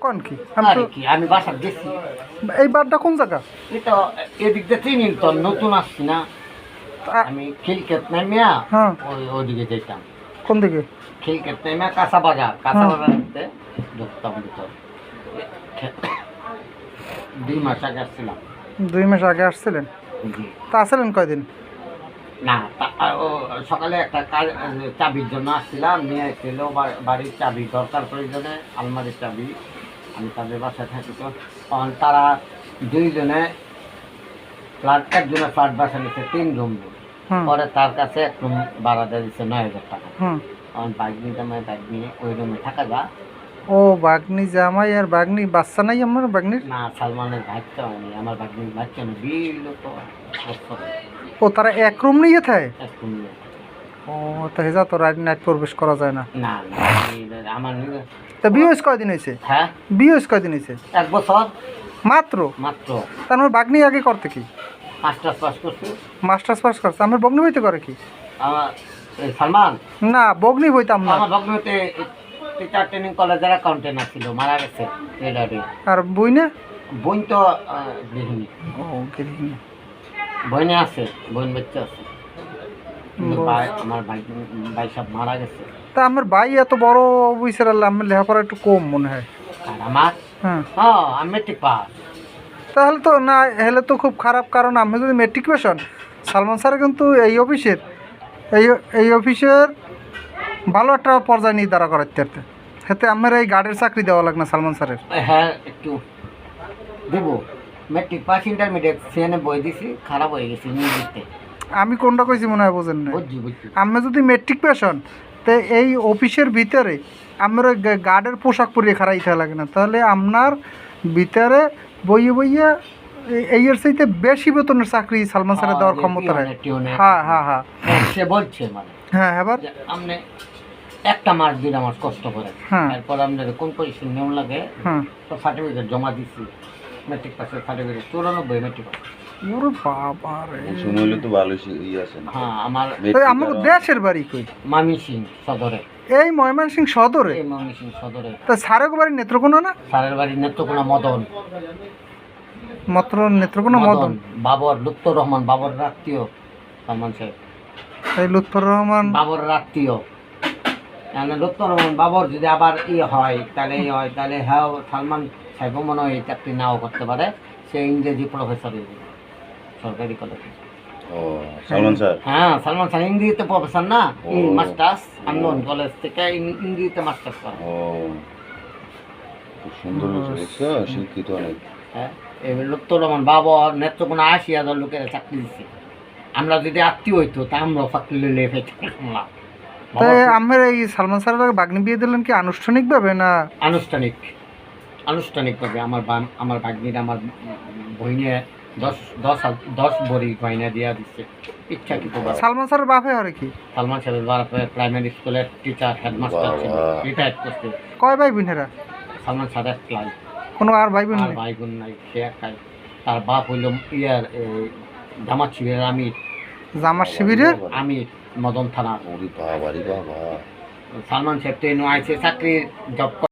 কোন কি আরে কি আমি বাসা গেছি। এই বারটা কোন জায়গা? এটা এদিক দিয়ে চিনি তো, নতুন আসছি না আমি। খিলক্ষেত নামিয়া হ্যাঁ ওদিকে যেতাম। কোন দিকে? খিলক্ষেত নামিয়া কাঁচা বাজার ঢুকতে ঢুকতাম ভিতর। 2 মাস আগে আসছিলাম। 2 মাস আগে আসছিলেন? জি। তা আসলেন কয়দিন? না সকালে একটা কাজ চাবির জন্য আসছিলাম, নিয়ে এসেছিল বাড়ির চাবি দরকার প্রয়োজনে, আলমারির চাবি। আমি তাদের বাসায় থাকি তো, তখন তারা 2 জনে ফ্ল্যাট, একজনে ফ্ল্যাট বাসা নিচ্ছে 3 রুম। পরে তার কাছে 1 রুম ভাড়া দিয়ে দিচ্ছে 9,000 টাকা। তখন বাইক নিতে বাইক নিয়ে ওই রুমে থাকা যা। ও বাগনি জামাই আর বাগনি বাচ্চা নাই আমার বাগনির? না, সালমানের বাচ্চা হয়নি, আমার বাগনির বাচ্চা নেই, বিল তো ও তারা 1 রুম নিয়ে থাকে? 1 রুম নিয়ে। ও তা হেজা তো নাইট প্রবেশ করা যায় না। না আমার তা বিয়ে কয়দিন হয়েছে? হ্যাঁ বিয়ে কয়দিন হয়েছে? 1 বছর মাত্র? মাত্র। তার আমার বাগনি আগে করতে কি? মাস্টার্স পাস করছি। মাস্টার্স পাস করছে? আমার বগ্নি বইতে করে কি? আমার সালমান না বগ্নি বইতাম না। আমার ভগ্নিতে টিচার ট্রেনিং কলেজের অ্যাকাউন্টেন্ট ছিল, মারা গেছে। আর বই না? বোন তো গৃহিণী। ও গৃহিণী। বোনে আছে, বোন বাচ্চা আছে। আমার ভাই সব মারা গেছে। তা আমার ভাই এত বড় অফিসার, আমার লেখাপড়া একটু কম মনে হয়। আর আমার হ্যাঁ আমি মেট্রিক পাস। তাহলে তো না, হলে তো খুব খারাপ, কারণ আমি যদি মেট্রিক পেশন, সালমান স্যার কিন্তু এই অফিসের এই অফিসের ভালো একটা পর্যায়ে নিয়ে দাঁড়া করাতে পারতে। হাতে আমার এই গার্ডের চাকরি দেওয়া লাগে না সালমান স্যারের? হ্যাঁ একটু দেব। মেট্রিক পাস, ইন্টারমিডিয়েট সিএনএ বই দিছি, খারাপ হয়ে গেছে ইংরেজিতে। আমি কোনটা কইছি মনে হয় বোঝেন না। আমি যদি মেট্রিক পেশন, তো এই অফিসের ভিতরে আমার গার্ডের পোশাক পরিয়ে খারাইতে লাগে না, তাহলে আপনার ভিতরে বইয়ে বইয়ে এই এর চাইতে বেশি বেতনের চাকরি সালমান স্যারের দেওয়ার ক্ষমতা রাখে। হ্যাঁ হ্যাঁ হ্যাঁ সে বলছে মানে হ্যাঁ এবার আপনি 1 মাস 2 মাস কষ্ট করে, তারপর আপনার কোন পজিশন নিয়ম লাগে, তো সার্টিফিকেট জমা দিচ্ছি। মেট্রিক পাসের সার্টিফিকেট 94 মেট্রিক পাস। ওরে বাবা রে, শুনলে তো ভালো আছে না। হ্যাঁ আমার দেশের বাড়ি কই? ময়মনসিংহ সদরে। এই ময়মনসিংহ সদরে? এই ময়মনসিংহ সদরে। তা স্যারের বাড়ি নেত্রকোনা না? স্যারের বাড়ি নেত্রকোনা মদন। মাত্র নেত্রকোনা মদন। বাবর লুৎফর রহমান বাবর আত্মীয় সালমান সাহেব। এই লুৎফর রহমান বাবর আত্মীয়। লুৎফর রহমান বাবর যদি আবার হয় তাহলে হ্যাঁ সালমান সাহেব মনে হয় এই চাকরি নাও করতে পারে। সে ইংরেজি প্রফেসর সরকারি কলেজে। ও সালমান স্যার? হ্যাঁ সালমান স্যার ইংরেজিতে প্রফেসর না, মাস্টার্স আন্দোলন কলেজ থেকে ইংরেজিতে মাস্টার্স করে। ও খুব সুন্দর দেখছো, শিক্ষিত অনেক। হ্যাঁ এই লুৎফর রহমান বাবর নেত্রকোনা 80,000 লোকের চাকরি দিচ্ছে। আমরা যদি আত্মীয় হইতো তা আমরা চাকরি লেগে পেতাম। তাই আমার এই সালমান স্যারের বাগনি বিয়ে দিলেন কি আনুষ্ঠানিকভাবে না? আনুষ্ঠানিকভাবে। আমার বাগনির আমার বইনে 10 ভরি গয়না দিয়া দিচ্ছে ইচ্ছাকৃত। সালমান স্যারের বাপে আর কি? সালমান স্যারের বাপে প্রাইমারি স্কুলের টিচার, হেডমাস্টার ছিল, রিটায়ার্ড করছে। কয় ভাই বোনেরা? সালমান স্যার একলাই। কোনো আর ভাই বোন? ভাই বোন নাই, সে একাই। তার বাপ হইল জামাত শিবিরের আমির। জামাত শিবিরের আমির মদন থানা। বাবা। সালমান সাহেব তো আইসে চাকরির জব